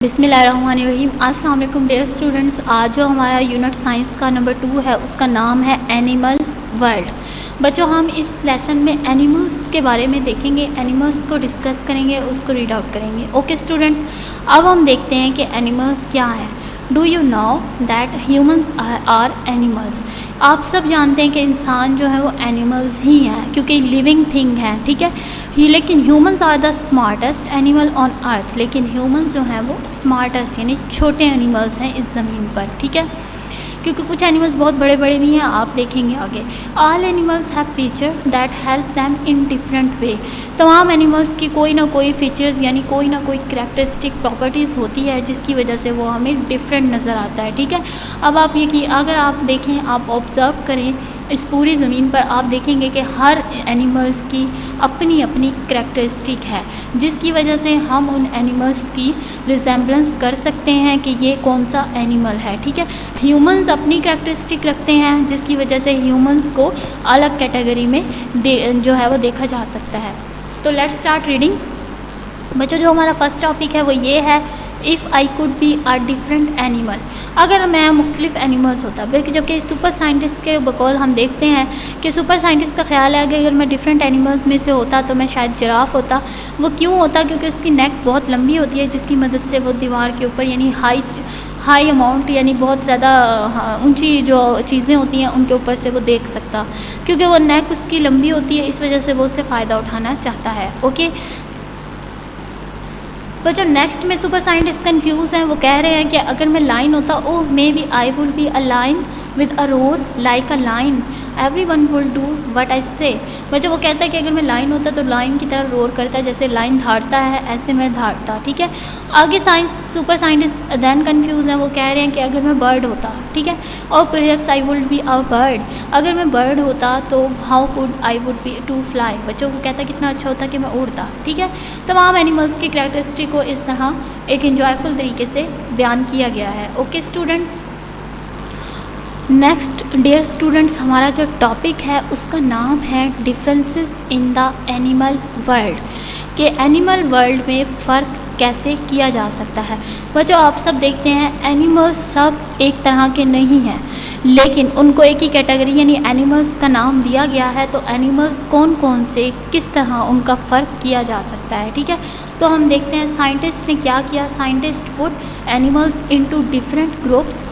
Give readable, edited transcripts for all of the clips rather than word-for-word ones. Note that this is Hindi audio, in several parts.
बिस्मिल्लाहिर्रहमानिर्रहीम। अस्सलाम वालेकुम डियर स्टूडेंट्स। आज जो हमारा यूनिट साइंस का नंबर 2 है उसका नाम है एनिमल वर्ल्ड। बच्चों, हम इस लेसन में एनिमल्स के बारे में देखेंगे, एनिमल्स को डिस्कस करेंगे, उसको रीड आउट करेंगे। ओके स्टूडेंट्स, अब हम देखते हैं कि एनिमल्स क्या है। Do you know that humans are animals. आप सब जानते हैं कि इंसान जो है वो एनिमल्स ही हैं क्योंकि लिविंग थिंग है, ठीक है। लेकिन humans are the smartest animal on earth. लेकिन ह्यूमंस जो हैं वो स्मार्टेस्ट यानी छोटे एनिमल्स हैं इस ज़मीन पर, ठीक है, क्योंकि कुछ एनिमल्स बहुत बड़े बड़े भी हैं, आप देखेंगे आगे। All animals have feature that help them in different way. तमाम एनिमल्स की कोई ना कोई फीचर्स यानी कोई ना कोई करैक्टरिस्टिक प्रॉपर्टीज़ होती है जिसकी वजह से वो हमें डिफरेंट नज़र आता है, ठीक है। अब आप ये कि अगर आप देखें, आप ऑब्ज़र्व करें इस पूरी ज़मीन पर, आप देखेंगे कि हर एनिमल्स की अपनी अपनी करैक्टरिस्टिक है जिसकी वजह से हम उन एनिमल्स की रिजेम्बलेंस कर सकते हैं कि ये कौन सा एनिमल है, ठीक है। ह्यूमंस अपनी करैक्टरिस्टिक रखते हैं जिसकी वजह से ह्यूमंस को अलग कैटेगरी में जो है वो देखा जा सकता है। तो लेट्स स्टार्ट रीडिंग। बच्चों, जो हमारा फर्स्ट टॉपिक है वो ये है, if I could be a different animal. अगर मैं मुख्तलिफ एनिमल्स होता, जबकि सुपर साइंटिस्ट के बकौल हम देखते हैं कि सुपर साइंटिस्ट का ख्याल है कि अगर मैं डिफरेंट एनिमल्स में से होता तो मैं शायद जिराफ होता। वो क्यों होता? क्योंकि उसकी नेक बहुत लंबी होती है जिसकी मदद से वो दीवार के ऊपर यानी हाई अमाउंट यानी बहुत ज़्यादा ऊंची जो चीज़ें होती हैं उनके ऊपर से वो देख सकता, क्योंकि वो नेक उसकी लंबी होती है, इस वजह से वो उससे फ़ायदा उठाना चाहता है। ओके बच्चों, नेक्स्ट में सुपर साइंटिस्ट कंफ्यूज हैं। वो कह रहे हैं कि अगर मैं लाइन होता, oh maybe I would be a lion with a roar like a lion, every one would do what I say. बच्चों, वो कहता है कि अगर मैं लाइन होता तो लाइन की तरह रोर करता, जैसे लाइन धाड़ता है ऐसे मैं धाड़ता, ठीक है। आगे सुपर साइंटिस्ट दैन कंफ्यूज हैं। वो कह रहे हैं कि अगर मैं बर्ड होता, ठीक है, और perhaps I would be a bird. अगर मैं बर्ड होता तो how could I would be to fly. बच्चों, वो कहता है कितना अच्छा होता कि मैं उड़ता, ठीक है। तमाम एनिमल्स की करैक्टरिस्टिक को इस तरह एक इंजॉयफुल तरीके से बयान किया गया है। Okay students, next dear students, हमारा जो टॉपिक है उसका नाम है differences in the animal world, कि एनिमल वर्ल्ड में फ़र्क कैसे किया जा सकता है। बच्चों, आप सब देखते हैं एनिमल्स सब एक तरह के नहीं हैं, लेकिन उनको एक ही कैटेगरी यानी एनिमल्स का नाम दिया गया है। तो एनिमल्स कौन कौन से, किस तरह उनका फ़र्क किया जा सकता है, ठीक है। तो हम देखते हैं साइंटिस्ट ने क्या किया। Scientist put animals into different groups,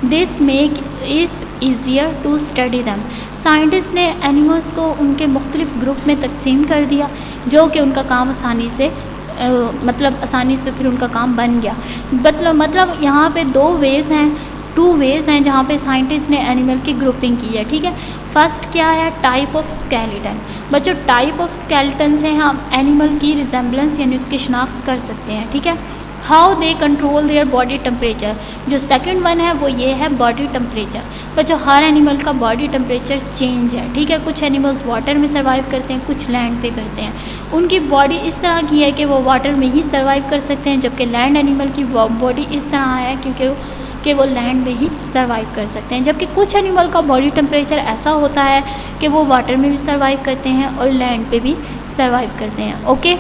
this make it easier to study them. Scientist ने एनिमल्स को उनके मुख्तलिफ ग्रुप में तकसीम कर दिया जो कि उनका काम आसानी से आसानी से फिर उनका काम बन गया। मतलब यहाँ पे टू वेज़ हैं जहाँ पे साइंटिस्ट ने एनिमल की ग्रुपिंग की है, ठीक है। फर्स्ट क्या है? Type of skeleton. बच्चों, टाइप ऑफ स्केलेटन से हम एनिमल की रिजेम्बलेंस यानी उसकी शनाख्त कर सकते हैं, ठीक है। How they control their body temperature. जो सेकंड वन है वो ये है बॉडी टेम्परेचर। बच्चों, हर एनिमल का बॉडी टेम्परेचर चेंज है, ठीक है। कुछ एनिमल्स वाटर में सर्वाइव करते हैं, कुछ लैंड पे करते हैं। उनकी बॉडी इस तरह की है कि वो वाटर में ही सर्वाइव कर सकते हैं, जबकि लैंड एनिमल की बॉडी इस तरह है क्योंकि वो लैंड में ही सर्वाइव कर सकते हैं। जबकि कुछ एनिमल का बॉडी टेम्परेचर ऐसा होता है कि वो वाटर में भी सर्वाइव करते हैं और लैंड पे भी सर्वाइव करते हैं। ओके,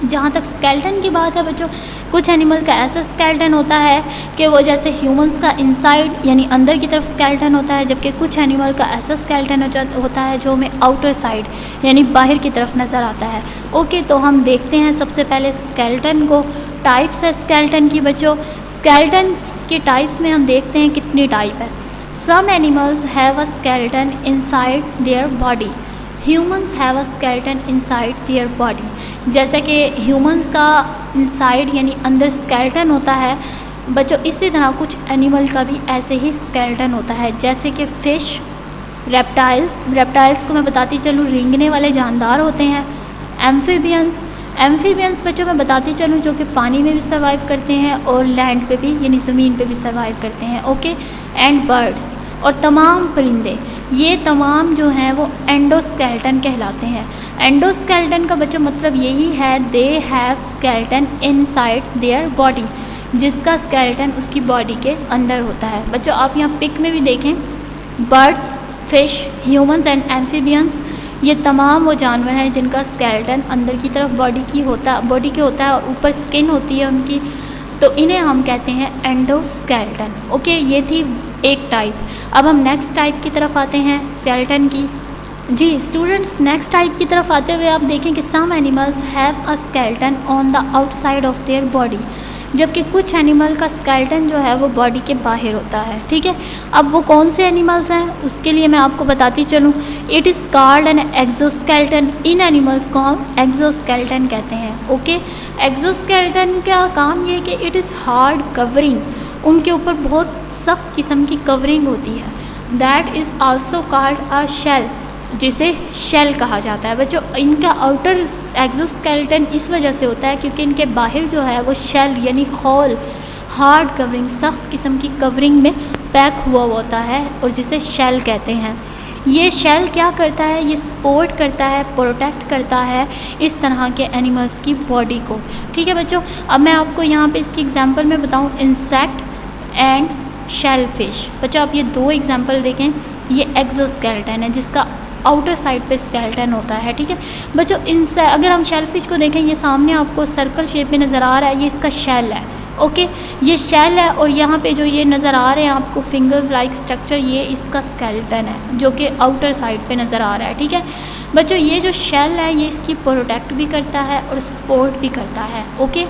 जहाँ तक स्केलेटन की बात है बच्चों, कुछ एनिमल का ऐसा स्केलेटन होता है कि वो जैसे ह्यूमंस का इनसाइड यानी अंदर की तरफ स्केलेटन होता है, जबकि कुछ एनिमल का ऐसा स्केलेटन होता है जो हमें आउटर साइड यानी बाहर की तरफ नज़र आता है। ओके, तो हम देखते हैं सबसे पहले स्केलेटन को। टाइप्स है स्केलेटन की। बच्चों, स्केलेटन के टाइप्स में हम देखते हैं कितनी टाइप है। Some animals have a skeleton inside their body, humans have a skeleton inside their body. जैसे कि ह्यूमंस का इनसाइड यानी अंदर स्केलेटन होता है बच्चों, इसी तरह कुछ एनिमल का भी ऐसे ही स्केलेटन होता है, जैसे कि फ़िश, रेप्टाइल्स को मैं बताती चलूँ रेंगने वाले जानदार होते हैं। एम्फीबियंस बच्चों मैं बताती चलूँ जो कि पानी में भी सर्वाइव करते हैं और लैंड पे भी यानी ज़मीन पे भी सर्वाइव करते हैं। ओके, एंड बर्ड्स और तमाम परिंदे, ये तमाम जो हैं वो एंडोस्केलेटन कहलाते हैं। एंडोस्केलेटन का बच्चों मतलब यही है, they have skeleton inside their body, जिसका स्केलेटन उसकी बॉडी के अंदर होता है। बच्चों, आप यहाँ पिक में भी देखें, birds, fish, humans and amphibians, ये तमाम वो जानवर हैं जिनका स्केलेटन अंदर की तरफ बॉडी के होता है और ऊपर स्किन होती है उनकी, तो इन्हें हम कहते हैं एंडोस्केलेटन। ओके, ये थी एक टाइप। अब हम नेक्स्ट टाइप की तरफ आते हैं स्केलेटन की। जी स्टूडेंट्स, नेक्स्ट टाइप की तरफ आते हुए आप देखें कि some animals have a skeleton on the outside of their body, जबकि कुछ एनिमल का स्केलेटन जो है वो बॉडी के बाहर होता है। ठीक है, अब वो कौन से एनिमल्स हैं उसके लिए मैं आपको बताती चलूँ। It is called an exoskeleton. In animals को हम एक्सोस्केलेटन कहते हैं। ओके, एक्सोस्केलेटन का काम ये है कि इट इज़ हार्ड कवरिंग, उनके ऊपर बहुत सख्त किस्म की कवरिंग होती है। That is also called a shell, जिसे शेल कहा जाता है। बच्चों, इनका आउटर एक्सोस्केलेटन इस वजह से होता है क्योंकि इनके बाहर जो है वो शेल यानी खोल, हार्ड कवरिंग, सख्त किस्म की कवरिंग में पैक हुआ होता है और जिसे शेल कहते हैं। ये शेल क्या करता है, ये सपोर्ट करता है, प्रोटेक्ट करता है इस तरह के एनिमल्स की बॉडी को। ठीक है बच्चों, अब मैं आपको यहाँ पे इसकी एग्जांपल में बताऊँ, इंसेक्ट एंड शेल फिश। बच्चों आप ये दो एग्जांपल देखें, ये एक्सोस्केलेटन है जिसका आउटर साइड पे स्केलेटन होता है। ठीक है बच्चों, इनसे अगर हम शेलफिश को देखें, ये सामने आपको सर्कल शेप में नज़र आ रहा है, ये इसका शेल है। ओके, ये शेल है और यहाँ पे जो ये नज़र आ रहे हैं आपको फिंगर्स लाइक स्ट्रक्चर, ये इसका स्केलेटन है जो कि आउटर साइड पे नज़र आ रहा है। ठीक है बच्चों, ये जो शेल है ये इसकी प्रोटेक्ट भी करता है और सपोर्ट भी करता है। ओके,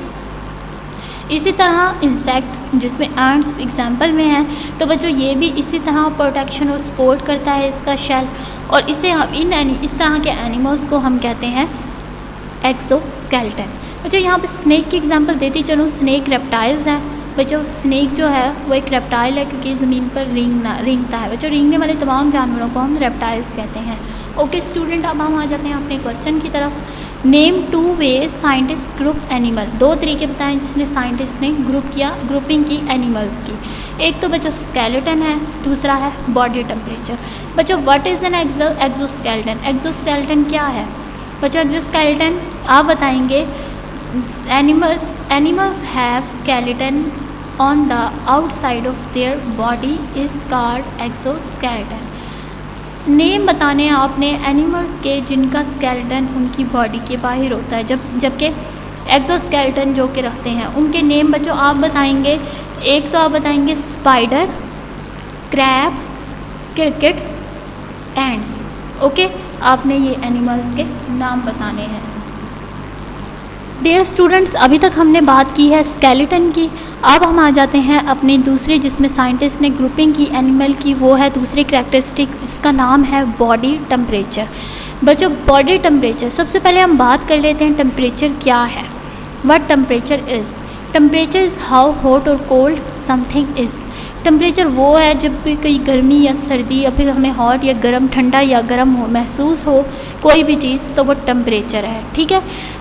इसी तरह इंसेक्ट्स जिसमें एंट्स एग्जाम्पल में हैं, तो बच्चों ये भी इसी तरह प्रोटेक्शन और सपोर्ट करता है इसका शेल, और इसे हम इस तरह के एनिमल्स को हम कहते हैं एक्सोस्केलेटन। बच्चों यहाँ पे स्नेक की एग्जांपल देती चलूँ। स्नेक रेप्टाइल्स हैं। बच्चों स्नेक जो है वो एक रेप्टाइल है क्योंकि ज़मीन पर रेंगता है। बच्चों रेंगने वाले तमाम जानवरों को हम रेप्टाइल्स कहते हैं। ओके स्टूडेंट, अब हम आ जाते हैं अपने क्वेश्चन की तरफ। नेम 2 वे साइंटिस्ट ग्रुप एनिमल। 2 तरीके बताएं जिसने साइंटिस्ट ने ग्रुपिंग की एनिमल्स की। एक तो बच्चों स्केलेटन है, दूसरा है बॉडी टेम्परेचर। बच्चों what is an exoskeleton? Exoskeleton क्या है? बच्चों एक्सोस्केलेटन आप बताएंगे, animals have skeleton on the outside of their body is called exoskeleton. Name बताने आपने एनिमल्स के जिनका स्केलेटन उनकी बॉडी के बाहर होता है, जबकि एक्सोस्केलेटन जो के रखते हैं उनके नेम बच्चों आप बताएंगे। एक तो आप बताएंगे spider, crab, cricket, ends. Okay, आपने ये एनिमल्स के नाम बताने हैं। डियर स्टूडेंट्स, अभी तक हमने बात की है स्केलेटन की। अब हम आ जाते हैं अपनी दूसरी जिसमें साइंटिस्ट ने ग्रुपिंग की एनिमल की, वो है दूसरी कैरेक्टरिस्टिक, इसका नाम है बॉडी टेम्परेचर। बच्चों बॉडी टेम्परेचर, सबसे पहले हम बात कर लेते हैं टेम्परेचर क्या है। What temperature is? Temperature is how hot और कोल्ड समथिंग इज़। टेम्परेचर वो है जब भी कोई गर्मी या सर्दी या फिर हमें हॉट या गर्म, ठंडा या गर्म हो महसूस हो कोई भी चीज़, तो वो टेम्परेचर है। ठीक है,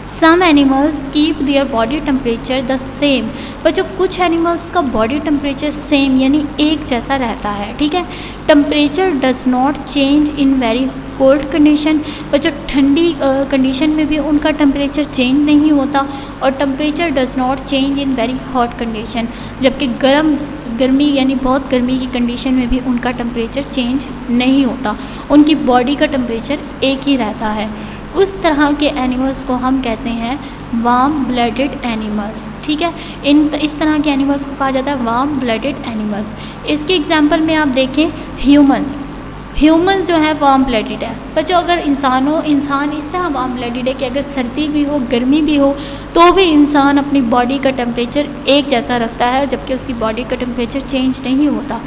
some animals keep their body temperature the same. बच्चों कुछ एनिमल्स का बॉडी टेम्परेचर सेम यानी एक जैसा रहता है। ठीक है, temperature does not change in very cold condition. बच्चों ठंडी कंडीशन में भी उनका टेम्परेचर चेंज नहीं होता, और temperature does not change in very hot condition, जबकि गर्मी यानी बहुत गर्मी की कंडीशन में भी उनका टेम्परेचर चेंज नहीं होता, उनकी बॉडी का टेम्परेचर एक ही रहता है। उस तरह के एनिमल्स को हम कहते हैं वार्म ब्लडेड एनिमल्स। ठीक है, इस तरह के एनिमल्स को कहा जाता है वार्म ब्लडेड एनिमल्स। इसके एग्जांपल में आप देखें ह्यूमंस जो है वार्म ब्लडेड है। बच्चों अगर इंसान इस तरह वार्म ब्लडेड है कि अगर सर्दी भी हो गर्मी भी हो तो भी इंसान अपनी बॉडी का टेम्परेचर एक जैसा रखता है, जबकि उसकी बॉडी का टेम्परेचर चेंज नहीं होता।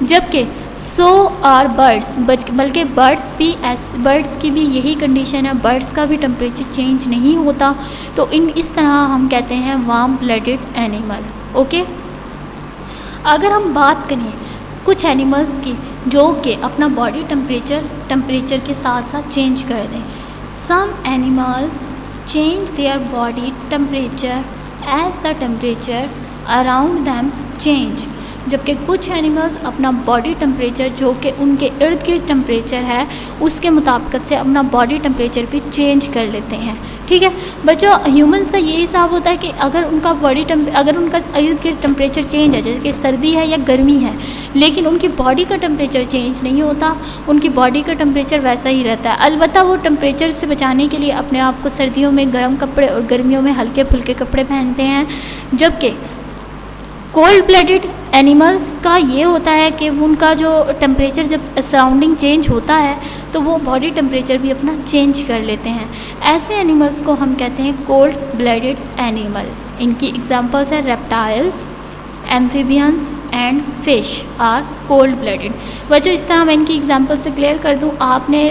जबकि सो आर बर्ड्स, बल्कि बर्ड्स की भी यही कंडीशन है, बर्ड्स का भी टेम्परेचर चेंज नहीं होता। तो इस तरह हम कहते हैं वार्म ब्लडेड एनिमल। ओके, अगर हम बात करें कुछ एनिमल्स की जो कि अपना बॉडी टेम्परेचर के साथ साथ चेंज कर दें। Some animals change their body temperature as the temperature around them change, जबकि कुछ एनिमल्स अपना बॉडी टेम्परेचर जो कि उनके इर्द गिर्द टेम्परेचर है उसके मुताबिक से अपना बॉडी टेम्परेचर भी चेंज कर लेते हैं। ठीक है बच्चों, ह्यूमंस का ये हिसाब होता है कि अगर उनका इर्द गिर्द टेम्परेचर चेंज है, जैसे कि सर्दी है या गर्मी है, लेकिन उनकी बॉडी का टेम्परेचर चेंज नहीं होता, उनकी बॉडी का टेम्परेचर वैसा ही रहता है। अलबत्ता वो टेम्परेचर से बचाने के लिए अपने आप को सर्दियों में गर्म कपड़े और गर्मियों में हल्के फुल्के कपड़े पहनते हैं, जबकि कोल्ड ब्लडेड एनिमल्स का ये होता है कि उनका जो टेम्परेचर जब सराउंडिंग चेंज होता है तो वो बॉडी टेम्परेचर भी अपना चेंज कर लेते हैं। ऐसे एनिमल्स को हम कहते हैं कोल्ड ब्लडेड एनिमल्स। इनकी एग्जांपल्स है reptiles, amphibians and fish are cold blooded. बच्चों इस तरह मैं इनकी एग्जांपल से क्लियर कर दूं, आपने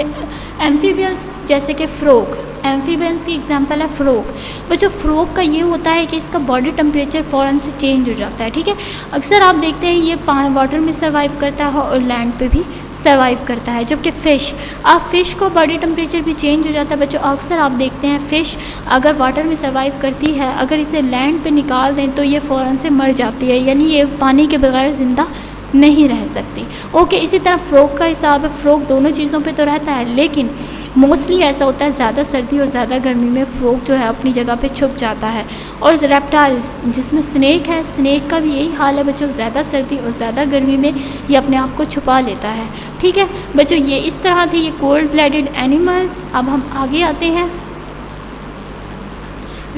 एम्फीबियंस जैसे कि फ्रॉग, एम्फीबियंस की एग्जांपल है फ्रॉग। बच्चों फ्रॉग का ये होता है कि इसका बॉडी टेम्परेचर फ़ौरन से चेंज हो जाता है, ठीक है। अक्सर आप देखते हैं ये वाटर में सर्वाइव करता है और लैंड पे भी सर्वाइव करता है। जबकि फ़िश को बॉडी टेम्परेचर भी चेंज हो जाता है। बच्चों अक्सर आप देखते हैं फ़िश अगर वाटर में सर्वाइव करती है, अगर इसे लैंड पे निकाल दें तो ये फ़ौरन से मर जाती है, यानी ये पानी के बगैर ज़िंदा नहीं रह सकती। ओके, इसी तरह फ्रॉग का हिसाब है, फ्रॉग दोनों चीज़ों पे तो रहता है, लेकिन मोस्टली ऐसा होता है ज़्यादा सर्दी और ज़्यादा गर्मी में फ्रॉग जो है अपनी जगह पे छुप जाता है। और रेप्टाइल्स जिसमें स्नेक है, स्नेक का भी यही हाल है बच्चों, ज़्यादा सर्दी और ज़्यादा गर्मी में ये अपने आप को छुपा लेता है, ठीक है। बच्चों ये इस तरह थे ये कोल्ड ब्लडेड एनिमल्स। अब हम आगे आते हैं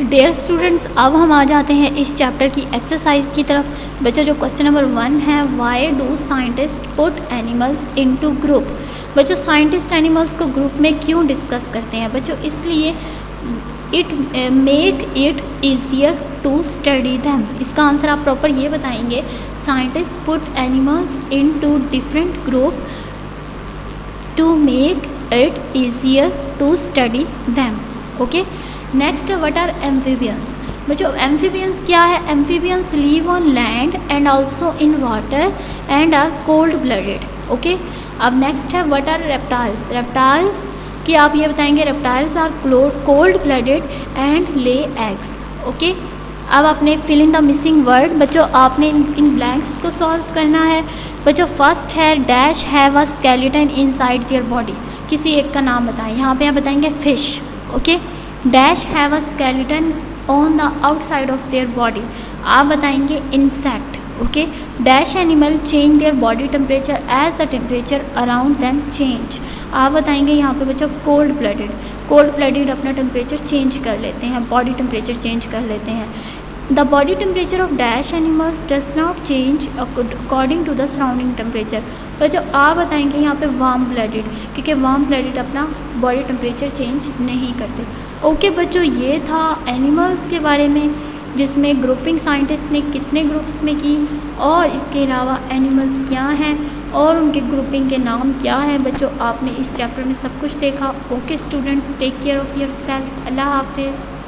डियर स्टूडेंट्स, अब हम आ जाते हैं इस चैप्टर की एक्सरसाइज की तरफ। बच्चों जो क्वेश्चन नंबर 1 है, why do scientist put animals into group. बच्चों साइंटिस्ट एनिमल्स को ग्रुप में क्यों डिस्कस करते हैं? बच्चों इसलिए it make it easier to study them. इसका आंसर आप प्रॉपर ये बताएंगे, scientist put animals into different group to make it easier to study them. Okay, next what are amphibians. बच्चों एम्फीबियंस क्या है? Amphibians live on land and also in water and are cold blooded. Okay, अब नेक्स्ट है व्हाट आर रेप्टाइल्स। रेप्टाइल्स कि आप ये बताएंगे reptiles are cold blooded and lay eggs. Okay, अब आपने fill in the missing word. बच्चों आपने इन ब्लैंक्स को सॉल्व करना है। बच्चों फर्स्ट है dash have a skeleton inside their body. किसी एक का नाम बताएं। यहाँ पे आप बताएंगे fish. Okay, dash have a skeleton on the outside of their body. आप बताएंगे insect. Okay, dash animal change their body temperature as the temperature around them change. आप बताएंगे यहाँ पे बच्चों कोल्ड ब्लडेड। कोल्ड ब्लडेड अपना टेम्परेचर चेंज कर लेते हैं, बॉडी टेम्परेचर चेंज कर लेते हैं। The body temperature of dash animals does not change according to the surrounding temperature. बच्चों आप बताएंगे यहाँ पे वार्म ब्लडेड, क्योंकि वार्म ब्लडेड अपना बॉडी टेम्परेचर चेंज नहीं करते। ओके बच्चों, ये था एनिमल्स के बारे में, जिसमें ग्रुपिंग साइंटिस्ट ने कितने ग्रुप्स में की और इसके अलावा एनिमल्स क्या हैं और उनके ग्रुपिंग के नाम क्या हैं। बच्चों आपने इस चैप्टर में सब कुछ देखा। Okay students, take care of yourself. अल्लाह हाफिज़।